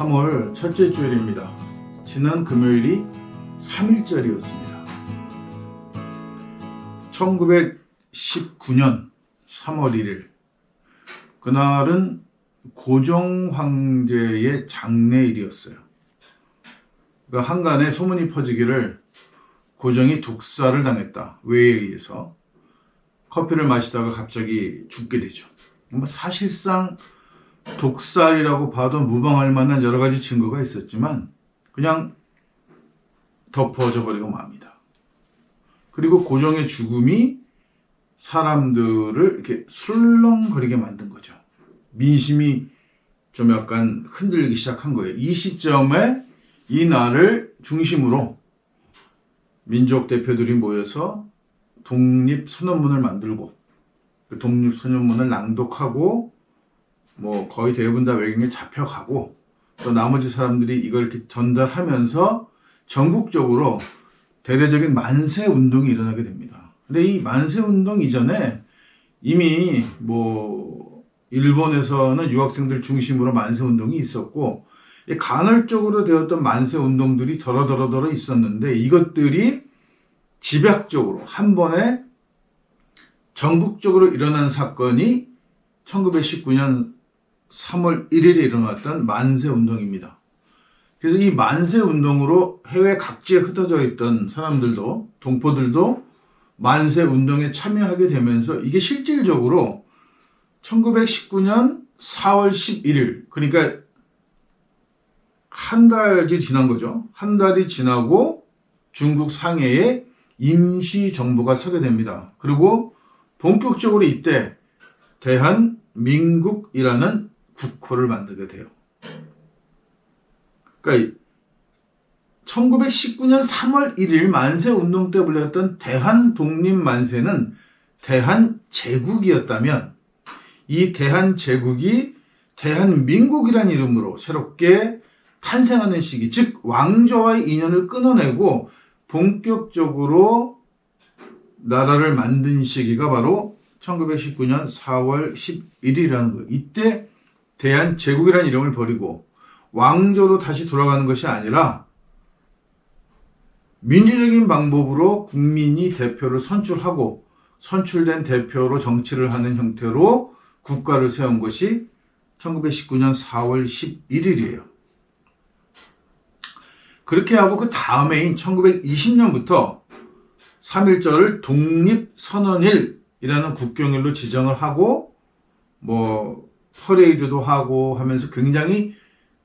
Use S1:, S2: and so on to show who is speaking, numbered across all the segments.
S1: 3월 첫째 주일입니다. 지난 금요일이 3.1절이었습니다. 1919년 3월 1일 그날은 고종 황제의 장례일이었어요. 그러니까 한간에 소문이 퍼지기를 고종이 독사를 당했다. 외에 의해서 커피를 마시다가 갑자기 죽게 되죠. 사실상 독살이라고 봐도 무방할 만한 여러 가지 증거가 있었지만 그냥 덮어져 버리고 맙니다. 그리고 고종의 죽음이 사람들을 이렇게 술렁거리게 만든 거죠. 민심이 좀 약간 흔들리기 시작한 거예요. 이 시점에 이 날을 중심으로 민족 대표들이 모여서 독립선언문을 만들고 그 독립선언문을 낭독하고 거의 대부분 다 외경에 잡혀가고 또 나머지 사람들이 이걸 이렇게 전달하면서 전국적으로 대대적인 만세 운동이 일어나게 됩니다. 근데 이 만세 운동 이전에 이미 일본에서는 유학생들 중심으로 만세 운동이 있었고 간헐적으로 되었던 만세 운동들이 더러더러 있었는데 이것들이 집약적으로 한 번에 전국적으로 일어난 사건이 1919년 3월 1일에 일어났던 만세 운동입니다. 그래서 이 만세 운동으로 해외 각지에 흩어져 있던 사람들도 동포들도 만세 운동에 참여하게 되면서 이게 실질적으로 1919년 4월 11일 그러니까 한 달이 지난 거죠. 한 달이 지나고 중국 상해에 임시정부가 서게 됩니다. 그리고 본격적으로 이때 대한민국이라는 국호를 만들게 돼요. 그러니까 1919년 3월 1일 만세운동 때 불렸던 대한독립만세는 대한제국이었다면 이 대한제국이 대한민국이라는 이름으로 새롭게 탄생하는 시기, 즉 왕조와의 인연을 끊어내고 본격적으로 나라를 만든 시기가 바로 1919년 4월 11일이라는 거예요. 이때 대한제국이라는 이름을 버리고 왕조로 다시 돌아가는 것이 아니라 민주적인 방법으로 국민이 대표를 선출하고 선출된 대표로 정치를 하는 형태로 국가를 세운 것이 1919년 4월 11일이에요. 그렇게 하고 그 다음해인 1920년부터 3.1절을 독립선언일이라는 국경일로 지정을 하고 퍼레이드도 하고 하면서 굉장히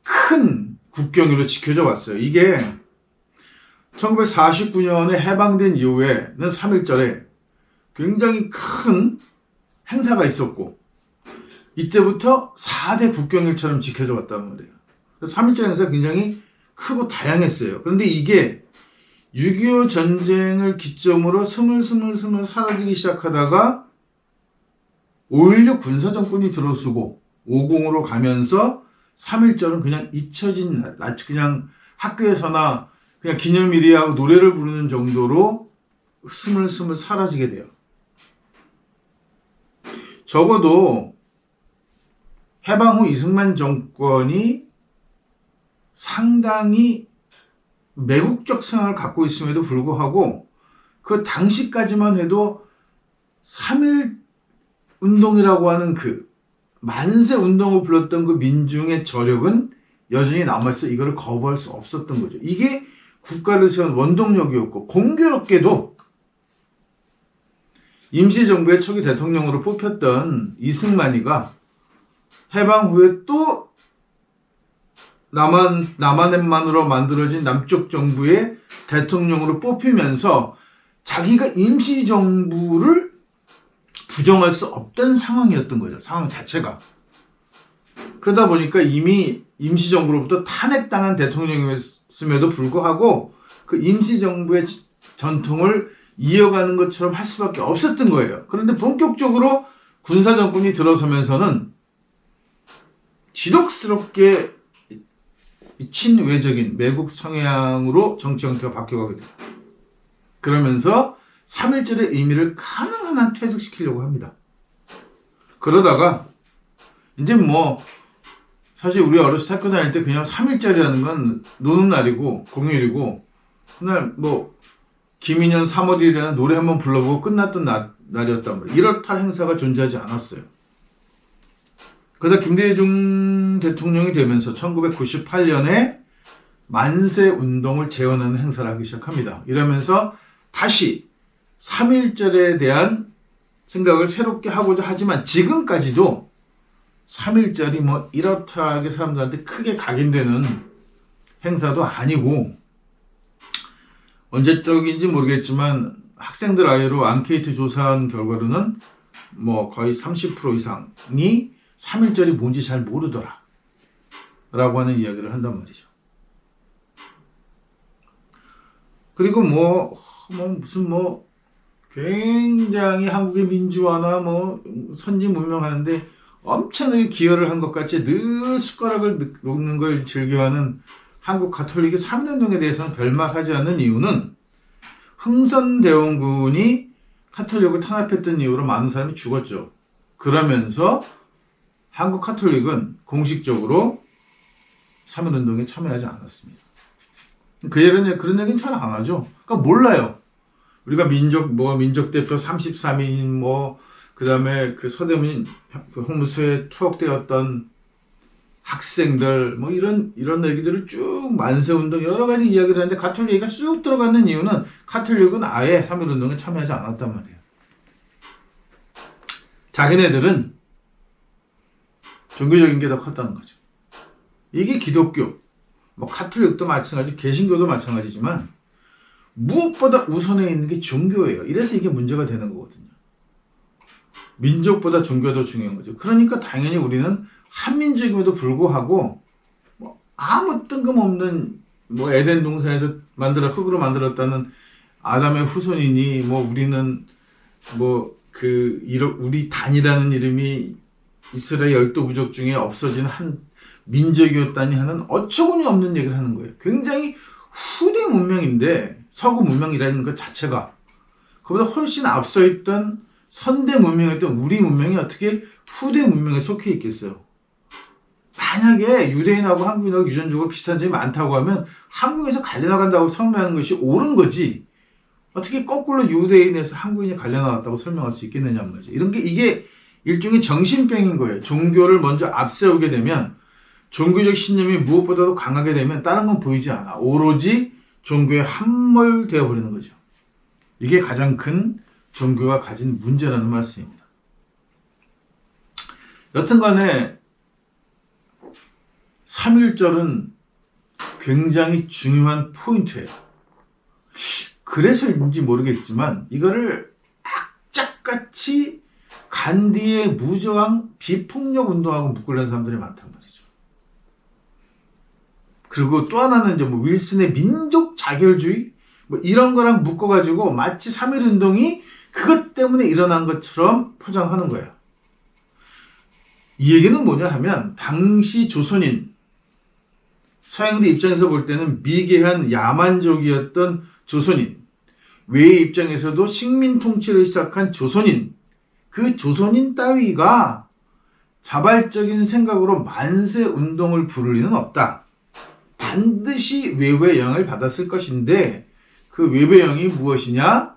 S1: 큰 국경일로 지켜져 왔어요. 이게 1949년에 해방된 이후에는 3.1절에 굉장히 큰 행사가 있었고 이때부터 4대 국경일처럼 지켜져 왔단 말이에요. 3.1절 행사가 굉장히 크고 다양했어요. 그런데 이게 6.25 전쟁을 기점으로 스물스물 사라지기 시작하다가 5.16 군사정권이 들어서고 50으로 가면서 3.1절은 그냥 잊혀진 날, 그냥 학교에서나 그냥 기념일이하고 노래를 부르는 정도로 스물스물 사라지게 돼요. 적어도 해방 후 이승만 정권이 상당히 매국적 생각을 갖고 있음에도 불구하고 그 당시까지만 해도 3.1 운동이라고 하는 그 만세 운동을 불렀던 그 민중의 저력은 여전히 남아있어 이거를 거부할 수 없었던 거죠. 이게 국가를 세운 원동력이었고 공교롭게도 임시정부의 초기 대통령으로 뽑혔던 이승만이가 해방 후에 또 남한앱만으로 만들어진 남쪽 정부의 대통령으로 뽑히면서 자기가 임시정부를 부정할 수 없던 상황이었던 거죠. 상황 자체가. 그러다 보니까 이미 임시정부로부터 탄핵당한 대통령이었음에도 불구하고 그 임시정부의 전통을 이어가는 것처럼 할 수밖에 없었던 거예요. 그런데 본격적으로 군사정권이 들어서면서는 지독스럽게 친외적인 매국 성향으로 정치 형태가 바뀌어가게 됩니다. 그러면서 3.1절의 의미를 가능한 한 퇴색시키려고 합니다. 그러다가 이제 사실 우리 어렸을 때 학교 다닐 때 그냥 3일짜리라는 건 노는 날이고 공휴일이고 그날 뭐 김인현 3월이라는 노래 한번 불러보고 끝났던 날이었단 말이에요. 이렇다 행사가 존재하지 않았어요. 그러다 김대중 대통령이 되면서 1998년에 만세 운동을 재현하는 행사를 하기 시작합니다. 이러면서 다시 3.1절에 대한 생각을 새롭게 하고자 하지만 지금까지도 3.1절이 뭐 이렇다하게 사람들한테 크게 각인되는 행사도 아니고 언제적인지 모르겠지만 학생들 아이로 앙케이트 조사한 결과로는 뭐 거의 30% 이상이 3.1절이 뭔지 잘 모르더라 라고 하는 이야기를 한단 말이죠. 그리고 무슨 굉장히 한국의 민주화나 선진 문명하는데 엄청나게 기여를 한 것 같이 늘 숟가락을 놓는 걸 즐겨하는 한국 가톨릭의 3.1운동에 대해서는 별말하지 않는 이유는 흥선대원군이 가톨릭을 탄압했던 이유로 많은 사람이 죽었죠. 그러면서 한국 가톨릭은 공식적으로 3.1운동에 참여하지 않았습니다. 그런 얘기는 잘 안 하죠. 그러니까 몰라요. 우리가 민족대표 33인, 그 다음에 그 서대문 홍수에 투옥되었던 학생들, 이런 얘기들을 쭉 만세운동 여러 가지 이야기를 하는데 가톨릭 얘기가 쑥 들어가는 이유는 가톨릭은 아예 3.1운동에 참여하지 않았단 말이에요. 자기네들은 종교적인 게 더 컸다는 거죠. 이게 기독교, 가톨릭도 마찬가지, 개신교도 마찬가지지만 무엇보다 우선에 있는 게 종교예요. 이래서 이게 문제가 되는 거거든요. 민족보다 종교도 중요한 거죠. 그러니까 당연히 우리는 한민족임에도 불구하고 아무 뜬금없는 에덴 동산에서 흙으로 만들었다는 아담의 후손이니 우리는 우리 단이라는 이름이 이스라엘 12부족 중에 없어진 한 민족이었다니 하는 어처구니 없는 얘기를 하는 거예요. 굉장히 후대 문명인데 서구 문명이라는 것 자체가 그보다 훨씬 앞서 있던 선대 문명이었던 우리 문명이 어떻게 후대 문명에 속해 있겠어요. 만약에 유대인하고 한국인하고 유전적으로 비슷한 점이 많다고 하면 한국에서 갈려나간다고 설명하는 것이 옳은 거지 어떻게 거꾸로 유대인에서 한국인이 갈려나갔다고 설명할 수 있겠느냐는 거죠. 이게 일종의 정신병인 거예요. 종교를 먼저 앞세우게 되면 종교적 신념이 무엇보다도 강하게 되면 다른 건 보이지 않아. 오로지 종교에 함몰되어 버리는 거죠. 이게 가장 큰 종교가 가진 문제라는 말씀입니다. 여튼간에 3.1절은 굉장히 중요한 포인트예요. 그래서인지 모르겠지만 이거를 악착같이 간디의 무저항 비폭력 운동하고 묶으려는 사람들이 많단 말이죠. 그리고 또 하나는 이제 윌슨의 민족 자결주의 이런 거랑 묶어가지고 마치 3.1운동이 그것 때문에 일어난 것처럼 포장하는 거예요. 이 얘기는 뭐냐 하면 당시 조선인 서양인의 입장에서 볼 때는 미개한 야만족이었던 조선인, 외의 입장에서도 식민 통치를 시작한 조선인, 그 조선인 따위가 자발적인 생각으로 만세 운동을 부를 리는 없다. 반드시 외부의 영향을 받았을 것인데 그 외부의 영향이 무엇이냐?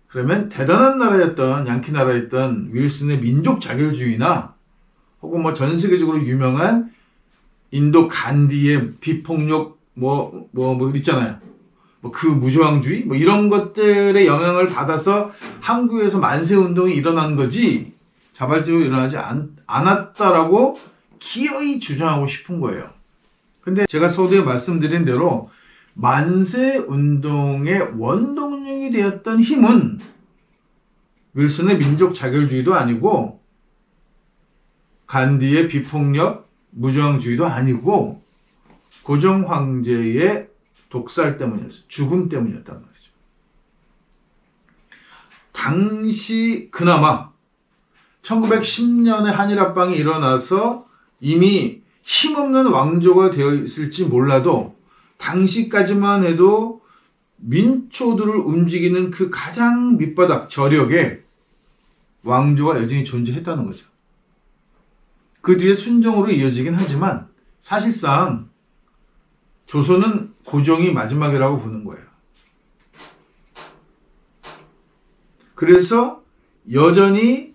S1: 그러면 대단한 나라였던 양키 나라였던 윌슨의 민족 자결주의나 혹은 전 세계적으로 유명한 인도 간디의 비폭력 있잖아요. 그 무저항주의 이런 것들의 영향을 받아서 한국에서 만세 운동이 일어난 거지 자발적으로 일어나지 않았다라고 기어이 주장하고 싶은 거예요. 근데 제가 서두에 말씀드린 대로 만세 운동의 원동력이 되었던 힘은 윌슨의 민족 자결주의도 아니고 간디의 비폭력 무저항주의도 아니고 고종 황제의 독살 때문이었어요. 죽음 때문이었단 말이죠. 당시 그나마 1910년에 한일합방이 일어나서 이미 힘없는 왕조가 되어 있을지 몰라도 당시까지만 해도 민초들을 움직이는 그 가장 밑바닥 저력에 왕조가 여전히 존재했다는 거죠. 그 뒤에 순정으로 이어지긴 하지만 사실상 조선은 고종이 마지막이라고 보는 거예요. 그래서 여전히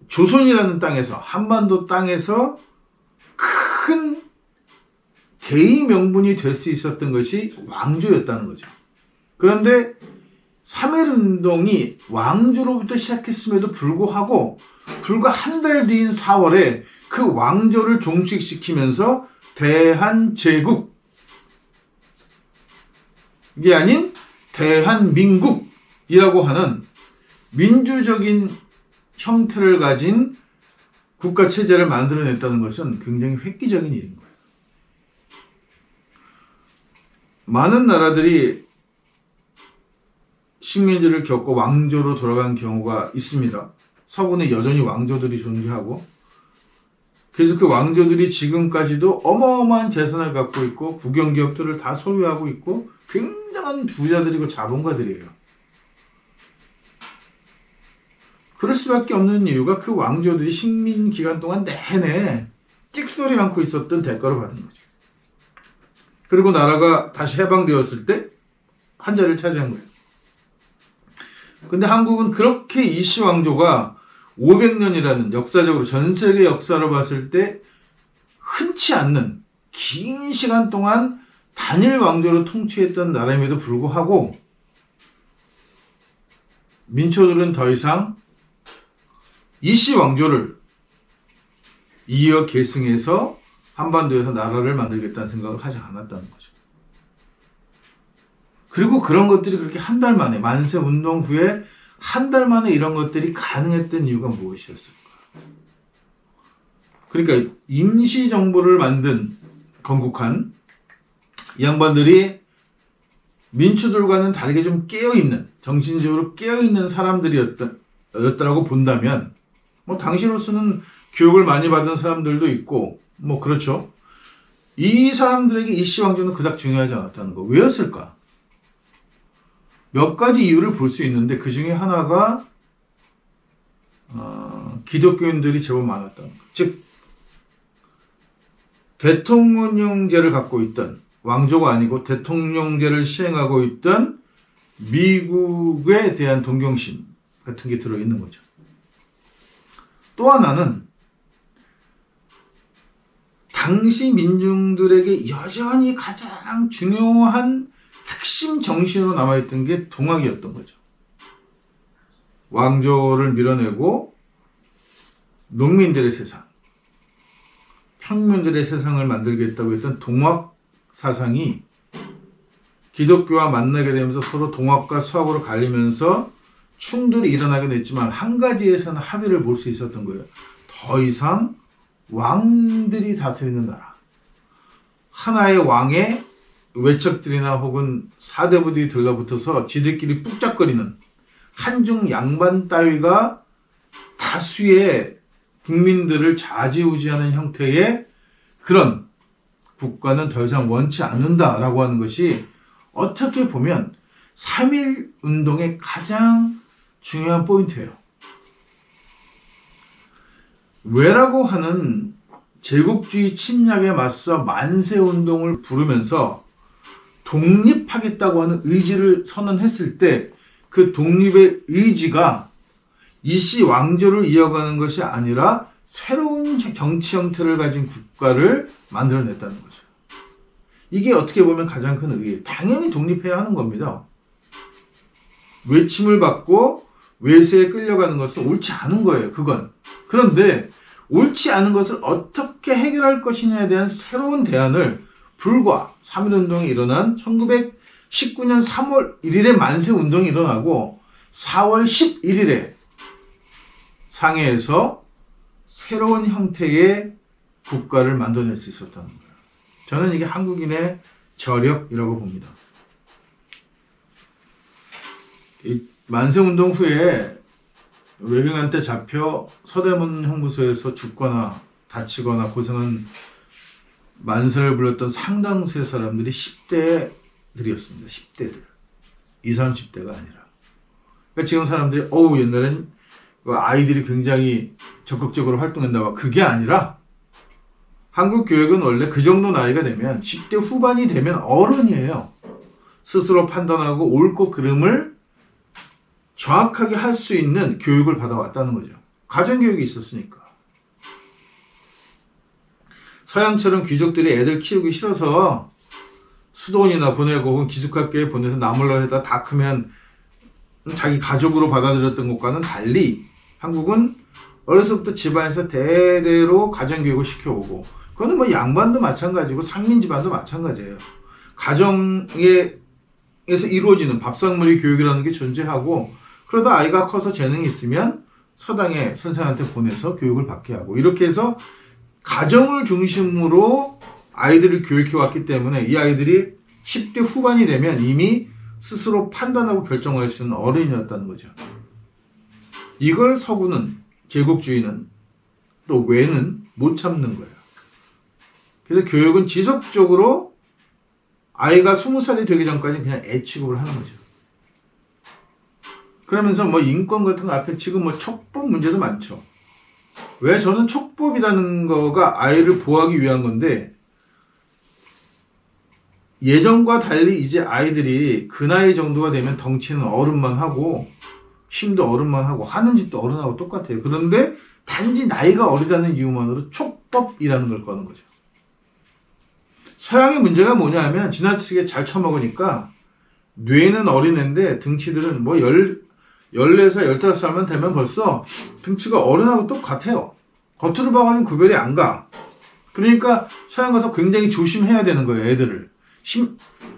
S1: 조선이라는 땅에서, 한반도 땅에서 큰 대의 명분이 될 수 있었던 것이 왕조였다는 거죠. 그런데 3.1운동이 왕조로부터 시작했음에도 불구하고 불과 한 달 뒤인 4월에 그 왕조를 종식시키면서 대한제국, 이게 아닌 대한민국이라고 하는 민주적인 형태를 가진 국가체제를 만들어냈다는 것은 굉장히 획기적인 일인 거예요. 많은 나라들이 식민지를 겪고 왕조로 돌아간 경우가 있습니다. 서구는 여전히 왕조들이 존재하고, 그래서 그 왕조들이 지금까지도 어마어마한 재산을 갖고 있고 국영기업들을 다 소유하고 있고 굉장한 부자들이고 자본가들이에요. 그럴 수밖에 없는 이유가 그 왕조들이 식민 기간 동안 내내 찍소리 않고 있었던 대가로 받은 거죠. 그리고 나라가 다시 해방되었을 때 한 자리를 차지한 거예요. 근데 한국은 그렇게 이씨 왕조가 500년이라는 역사적으로 전 세계 역사로 봤을 때 흔치 않는 긴 시간 동안 단일 왕조로 통치했던 나라임에도 불구하고 민초들은 더 이상 이씨 왕조를 이어 계승해서 한반도에서 나라를 만들겠다는 생각을 하지 않았다는 거죠. 그리고 그런 것들이 그렇게 한 달 만에, 만세 운동 후에 한 달 만에 이런 것들이 가능했던 이유가 무엇이었을까? 그러니까 임시정부를 만든 건국한 이 양반들이 민초들과는 다르게 좀 깨어있는, 정신적으로 깨어있는 사람들이었다라고 본다면, 뭐 당시로서는 교육을 많이 받은 사람들도 있고, 뭐 그렇죠. 이 사람들에게 이씨 왕조는 그닥 중요하지 않았다는 거. 왜였을까? 몇 가지 이유를 볼 수 있는데 그 중에 하나가 기독교인들이 제법 많았다는 거. 즉 대통령제를 갖고 있던, 왕조가 아니고 대통령제를 시행하고 있던 미국에 대한 동경심 같은 게 들어있는 거죠. 또 하나는 당시 민중들에게 여전히 가장 중요한 핵심 정신으로 남아있던 게 동학이었던 거죠. 왕조를 밀어내고 농민들의 세상, 평민들의 세상을 만들겠다고 했던 동학 사상이 기독교와 만나게 되면서 서로 동학과 수학으로 갈리면서 충돌이 일어나게 됐지만 한 가지에서는 합의를 볼 수 있었던 거예요. 더 이상 왕들이 다스리는 나라, 하나의 왕의 외척들이나 혹은 사대부들이 들러붙어서 지들끼리 뚝짝거리는 한중 양반 따위가 다수의 국민들을 좌지우지하는 형태의 그런 국가는 더 이상 원치 않는다라고 하는 것이 어떻게 보면 3.1 운동의 가장 중요한 포인트예요. 왜라고 하는 제국주의 침략에 맞서 만세운동을 부르면서 독립하겠다고 하는 의지를 선언했을 때 그 독립의 의지가 이씨 왕조를 이어가는 것이 아니라 새로운 정치 형태를 가진 국가를 만들어냈다는 거죠. 이게 어떻게 보면 가장 큰 의의예요. 당연히 독립해야 하는 겁니다. 외침을 받고 외세에 끌려가는 것은 옳지 않은 거예요. 그건. 그런데 옳지 않은 것을 어떻게 해결할 것이냐에 대한 새로운 대안을 불과 3.1운동이 일어난 1919년 3월 1일에 만세운동이 일어나고 4월 11일에 상해에서 새로운 형태의 국가를 만들어낼 수 있었다는 거예요. 저는 이게 한국인의 저력이라고 봅니다. 이 만세운동 후에 외경한테 잡혀 서대문 형무소에서 죽거나 다치거나 고생한 만세를 불렀던 상당수의 사람들이 10대들이었습니다. 10대들. 20, 30대가 아니라. 그러니까 지금 사람들이 옛날엔 그 아이들이 굉장히 적극적으로 활동한다고 그게 아니라 한국 교육은 원래 그 정도 나이가 되면 10대 후반이 되면 어른이에요. 스스로 판단하고 옳고 그름을 정확하게 할 수 있는 교육을 받아왔다는 거죠. 가정교육이 있었으니까. 서양처럼 귀족들이 애들 키우기 싫어서 수도원이나 보내고 혹은 기숙학교에 보내서 나몰라 해다 다 크면 자기 가족으로 받아들였던 것과는 달리 한국은 어려서부터 집안에서 대대로 가정교육을 시켜오고 그거는 뭐 양반도 마찬가지고 상민 집안도 마찬가지예요. 가정에서 이루어지는 밥상머리 교육이라는 게 존재하고 그러다 아이가 커서 재능이 있으면 서당에 선생한테 보내서 교육을 받게 하고 이렇게 해서 가정을 중심으로 아이들을 교육해 왔기 때문에 이 아이들이 10대 후반이 되면 이미 스스로 판단하고 결정할 수 있는 어른이었다는 거죠. 이걸 서구는, 제국주의는 또 외는 못 참는 거예요. 그래서 교육은 지속적으로 아이가 20살이 되기 전까지 그냥 애 취급을 하는 거죠. 그러면서 뭐 인권 같은 거 앞에 지금 뭐 촉법 문제도 많죠. 왜 저는 촉법이라는 거가 아이를 보호하기 위한 건데 예전과 달리 이제 아이들이 그 나이 정도가 되면 덩치는 어른만 하고 힘도 어른만 하고 하는 짓도 어른하고 똑같아요. 그런데 단지 나이가 어리다는 이유만으로 촉법이라는 걸 거는 거죠. 서양의 문제가 뭐냐면 지나치게 잘 처먹으니까 뇌는 어린애인데 등치들은 뭐 14살, 15살만 되면 벌써 등치가 어른하고 똑같아요. 겉으로 봐가지고 구별이 안 가. 그러니까 서양 가서 굉장히 조심해야 되는 거예요, 애들을.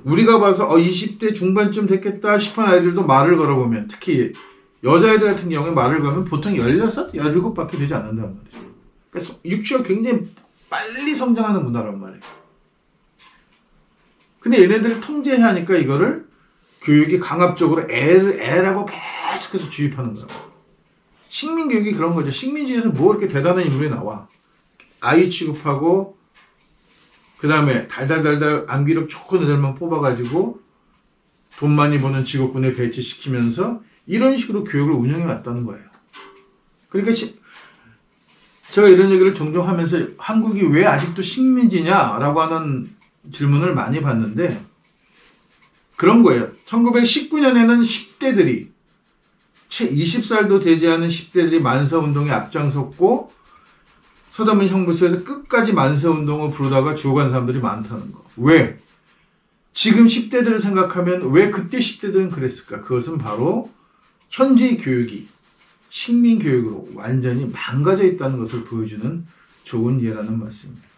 S1: 우리가 봐서 20대 중반쯤 됐겠다 싶은 아이들도 말을 걸어보면 특히 여자애들 같은 경우에 말을 걸면 보통 16, 17밖에 되지 않는단 말이죠. 그래서 육체가 굉장히 빨리 성장하는 문화란 말이에요. 근데 얘네들을 통제해야 하니까 이거를 교육이 강압적으로 애라고 계속해서 주입하는 거예요. 식민교육이 그런 거죠. 식민지에서 뭐 이렇게 대단한 인물이 나와. 아이 취급하고 그 다음에 달달달달 암기력 좋은 애들만 뽑아가지고 돈 많이 버는 직업군에 배치시키면서 이런 식으로 교육을 운영해 왔다는 거예요. 그러니까 제가 이런 얘기를 종종 하면서 한국이 왜 아직도 식민지냐라고 하는 질문을 많이 받는데 그런 거예요. 1919년에는 10대들이 채 20살도 되지 않은 10대들이 만사운동에 앞장섰고 서대문 형무소에서 끝까지 만세운동을 부르다가 죽어간 사람들이 많다는 거. 왜? 지금 10대들을 생각하면 왜 그때 10대들은 그랬을까? 그것은 바로 현재의 교육이 식민교육으로 완전히 망가져 있다는 것을 보여주는 좋은 예라는 말씀입니다.